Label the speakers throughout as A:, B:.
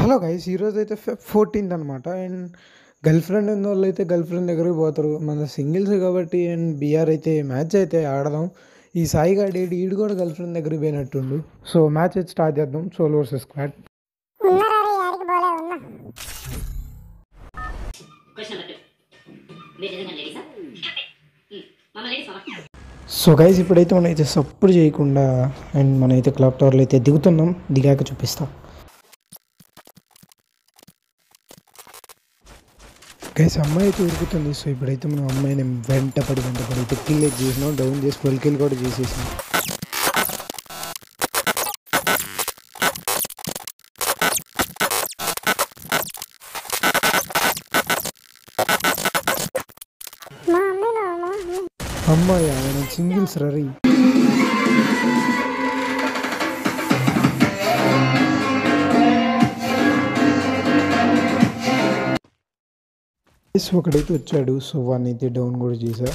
A: Hello guys, ఈరోజైతే Feb 14th అనమాట. And girl friend ఉన్న వాళ్ళు అయితే గర్ల్ ఫ్రెండ్ దగ్గరికి పోతారు. మన సింగిల్స్ కాబట్టి అండ్ బీఆర్ అయితే మ్యాచ్ అయితే ఆడదాం. ఈ సాయి గాడు ఈడు కూడా గర్ల్ ఫ్రెండ్ దగ్గరికి పోయినట్టుండు. సో మ్యాచ్ అయితే స్టార్ట్ చేద్దాం. Solo versus squad. So guys, ఇప్పుడైతే మనం అయితే సపోర్ట్ చేయకుండా అండ్ మనమైతే క్లాక్ టవర్లో అయితే దిగుతున్నాం. దిగాక చూపిస్తాం. గైస్, అమ్మాయి అయితే ఉరుకుతుంది. సో ఇప్పుడైతే మనం అమ్మాయిని వెంటపడి అయితే కిల్ చేసినాం. డౌన్ చేసి 12 కిల్ కూడా చేసేసాం. అమ్మాయి ఆయన సింగిల్స్ రరీ. ఒకడైతే వచ్చాడు. సో వాడిని అయితే డౌన్ కూడా చేశా.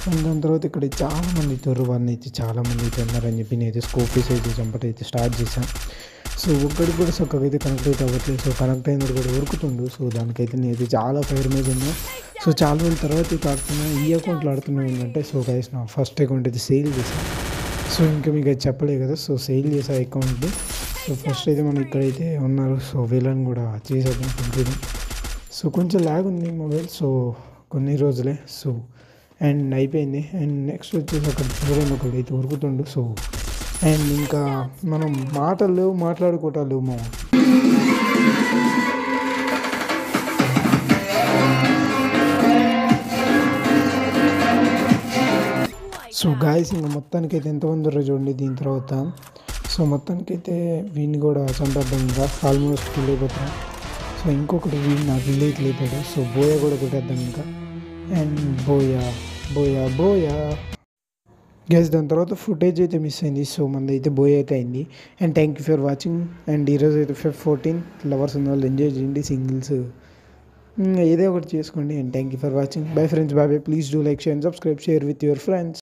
A: అండ్ దాని తర్వాత ఇక్కడ చాలామంది తోరు వాడిని అయితే చాలామంది అయితే ఉన్నారని చెప్పి నేనైతే స్కోపీస్ అయితే చంపటైతే స్టార్ట్ చేశాను. సో ఒక్కడికి కూడా చక్కగా అయితే కనెక్ట్ అయితే అవ్వట్లేదు. సో కనెక్ట్ అయినప్పుడు కూడా ఉరుకుతుండు. సో దానికైతే నేనైతే చాలా ఫైర్ మీద ఉన్నా. సో చాలా రోజుల తర్వాత అయితే ఆడుతున్నా. ఈ అకౌంట్లో ఆడుతున్నా ఏంటంటే, సో గైస్ నా ఫస్ట్ అకౌంట్ అయితే సేల్ చేశాను. సో ఇంకా మీకు అయితే చెప్పలేదు కదా. సో సేల్ చేసే అకౌంట్ని. సో ఫస్ట్ అయితే మనం ఇక్కడైతే ఉన్నారు. సో వీళ్ళని కూడా చేసేద్దాం కంప్లీట్. సో కొంచెం ల్యాగ్ ఉంది మొబైల్. సో కొన్ని రోజులే. సో అండ్ అయిపోయింది. అండ్ నెక్స్ట్ వచ్చేసి అక్కడ చూడండి, ఒకటి అయితే ఉరుకుతుండు. సో అండ్ ఇంకా మనం మాటలు లేవు, మాట్లాడుకోవటాలు మా. సో గాయస్, ఇంకా మొత్తానికైతే ఎంతమంది ఉన్నారు చూడండి దీని తర్వాత. సో మొత్తానికైతే వీడిని కూడా చంపేద్దాం. ఇంకా ఆల్మోస్ట్ కిల్ అయిపోతాం. సో ఇంకొకటి వీడు నాకు విలేజ్ లేపాడు. సో బోయా కూడా కొట్టేద్దాం ఇంకా. And buoy buoy buoy gas. దాని తర్వాత ఫుటేజ్ అయితే మిస్ అయింది. సో మనది అయితే బోయా అయితే అయింది. And thank you for watching. And ఈరోజు అయితే ఫెబ్ 14 లవర్స్ ఉన్న వాళ్ళు ఎంజాయ్ చేయండి. సింగిల్స్ ఏదో ఒకటి చేసుకోండి. And thank you for watching. Bye friends, bye. Please do like, share and subscribe. Share with your friends.